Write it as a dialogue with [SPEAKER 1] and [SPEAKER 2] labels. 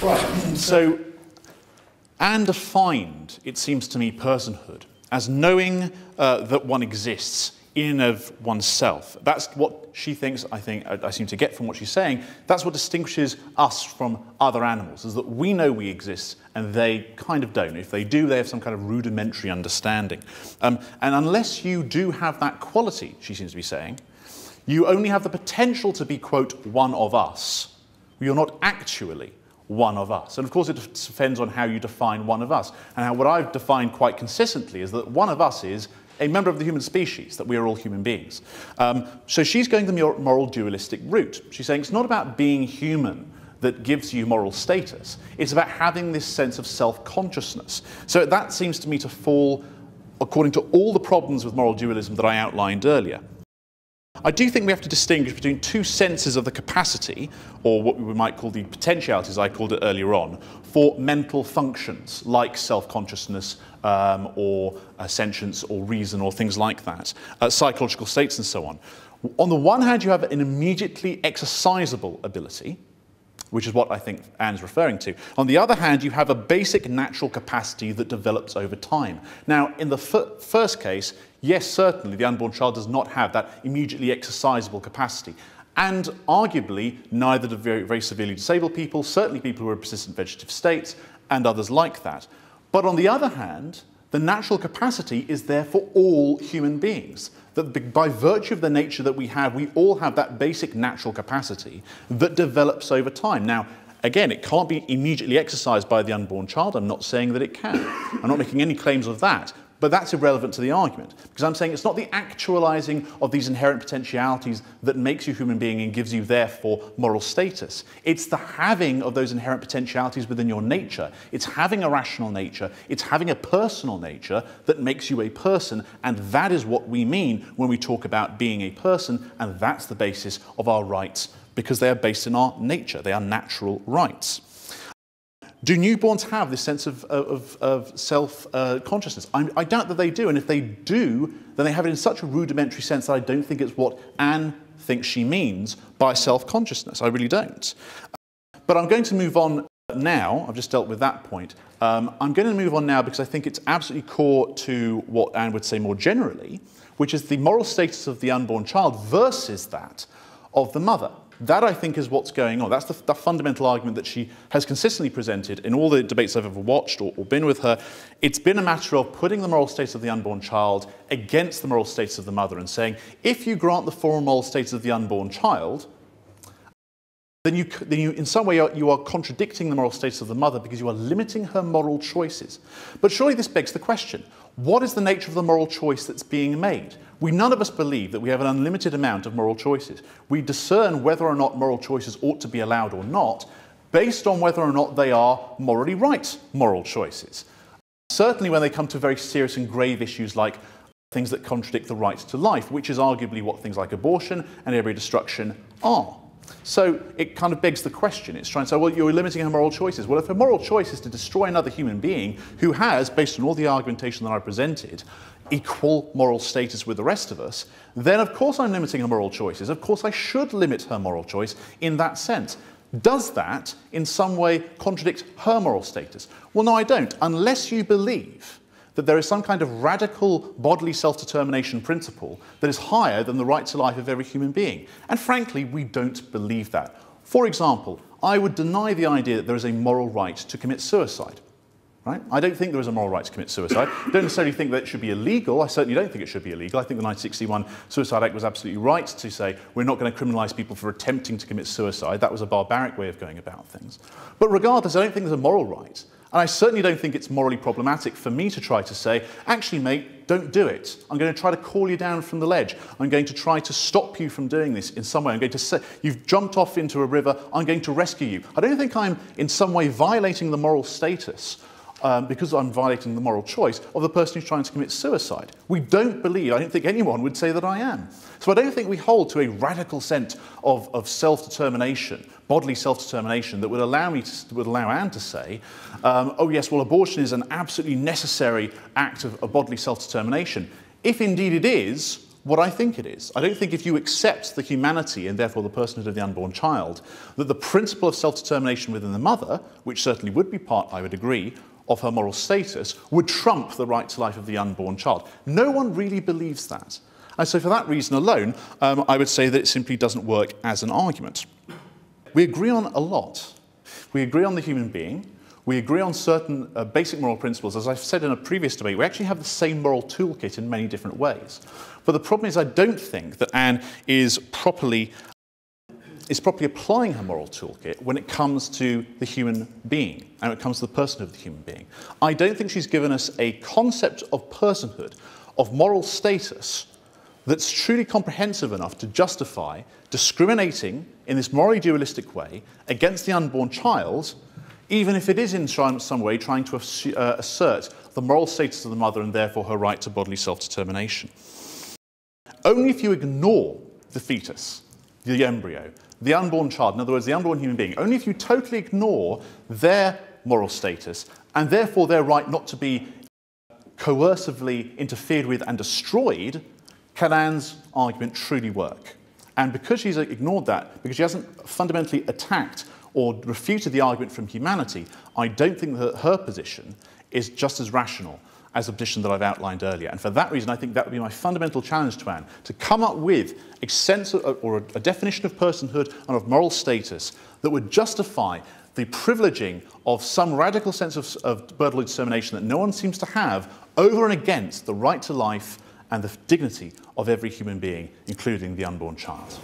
[SPEAKER 1] Right, so Anne defined, it seems to me, personhood as knowing that one exists in and of oneself. That's what she thinks, I seem to get from what she's saying, that's what distinguishes us from other animals, is that we know we exist and they kind of don't. If they do, they have some kind of rudimentary understanding. And unless you do have that quality, she seems to be saying, you only have the potential to be, quote, one of us. You're not actually one of us. And of course it depends on how you define one of us. And what I've defined quite consistently is that one of us is a member of the human species, that we are all human beings. So she's going the moral dualistic route. She's saying it's not about being human that gives you moral status. It's about having this sense of self-consciousness. So that seems to me to fall according to all the problems with moral dualism that I outlined earlier. I do think we have to distinguish between two senses of the capacity, or what we might call the potentialities, I called it earlier on, for mental functions like self-consciousness or sentience or reason or things like that, psychological states and so on. On the one hand, you have an immediately exercisable ability, which is what I think Anne's referring to. On the other hand, you have a basic natural capacity that develops over time. Now, in the first case, yes, certainly, the unborn child does not have that immediately exercisable capacity. And arguably, neither do very severely disabled people, certainly people who are in persistent vegetative states, and others like that. But on the other hand, the natural capacity is there for all human beings. That by virtue of the nature that we all have that basic natural capacity that develops over time. Now, again, it can't be immediately exercised by the unborn child. I'm not saying that it can. I'm not making any claims of that. But that's irrelevant to the argument, because I'm saying it's not the actualizing of these inherent potentialities that makes you a human being and gives you, therefore, moral status. It's the having of those inherent potentialities within your nature. It's having a rational nature. It's having a personal nature that makes you a person, and that is what we mean when we talk about being a person, and that's the basis of our rights, because they are based in our nature. They are natural rights. Do newborns have this sense of self-consciousness? I doubt that they do, and if they do, then they have it in such a rudimentary sense that I don't think it's what Anne thinks she means by self-consciousness. I really don't. But I'm going to move on now. I've just dealt with that point. I'm going to move on now because I think it's absolutely core to what Anne would say more generally, which is the moral status of the unborn child versus that of the mother. That, I think, is what's going on. That's the fundamental argument that she has consistently presented in all the debates I've ever watched or been with her. It's been a matter of putting the moral status of the unborn child against the moral status of the mother and saying, if you grant the formal moral status of the unborn child, then you in some way, you are contradicting the moral status of the mother because you are limiting her moral choices. But surely this begs the question, what is the nature of the moral choice that's being made? None of us believe that we have an unlimited amount of moral choices. We discern whether or not moral choices ought to be allowed or not based on whether or not they are morally right moral choices. Certainly when they come to very serious and grave issues like things that contradict the right to life, which is arguably what things like abortion and embryo destruction are. So it kind of begs the question. It's trying to say, well, you're limiting her moral choices. Well, if her moral choice is to destroy another human being who has, based on all the argumentation that I presented, equal moral status with the rest of us, then of course I'm limiting her moral choices. Of course I should limit her moral choice in that sense. Does that in some way contradict her moral status? Well, no, I don't, unless you believe that there is some kind of radical bodily self-determination principle that is higher than the right to life of every human being. And frankly, we don't believe that. For example, I would deny the idea that there is a moral right to commit suicide. Right? I don't think there is a moral right to commit suicide. I don't necessarily think that it should be illegal. I certainly don't think it should be illegal. I think the 1961 Suicide Act was absolutely right to say we're not going to criminalise people for attempting to commit suicide. That was a barbaric way of going about things. But regardless, I don't think there's a moral right. And I certainly don't think it's morally problematic for me to try to say, actually, mate, don't do it. I'm going to try to call you down from the ledge. I'm going to try to stop you from doing this in some way. I'm going to say, you've jumped off into a river. I'm going to rescue you. I don't think I'm in some way violating the moral status because I'm violating the moral choice of the person who's trying to commit suicide. We don't believe, I don't think anyone would say that I am. So I don't think we hold to a radical sense of self-determination, bodily self-determination, that would allow Anne to say, oh yes, well, abortion is an absolutely necessary act of bodily self-determination. If indeed it is, what I think it is. I don't think if you accept the humanity and therefore the personhood of the unborn child, that the principle of self-determination within the mother, which certainly would be part, I would agree, of her moral status, would trump the right to life of the unborn child. No one really believes that. And so for that reason alone, I would say that it simply doesn't work as an argument. We agree on a lot. We agree on the human being. We agree on certain basic moral principles. As I've said in a previous debate, we actually have the same moral toolkit in many different ways. But the problem is I don't think that Anne is properly applying her moral toolkit when it comes to the human being and when it comes to the person of the human being. I don't think she's given us a concept of personhood, of moral status, that's truly comprehensive enough to justify discriminating in this morally dualistic way against the unborn child, even if it is in some way trying to assert the moral status of the mother and therefore her right to bodily self-determination. Only if you ignore the fetus, the embryo, the unborn child, in other words, the unborn human being, only if you totally ignore their moral status and therefore their right not to be coercively interfered with and destroyed, can Anne's argument truly work. And because she's ignored that, because she hasn't fundamentally attacked or refuted the argument from humanity, I don't think that her position is just as rational as the position that I've outlined earlier. And for that reason, I think that would be my fundamental challenge to Anne, to come up with a sense of, or a definition of personhood and of moral status that would justify the privileging of some radical sense of bodily determination that no one seems to have over and against the right to life and the dignity of every human being, including the unborn child.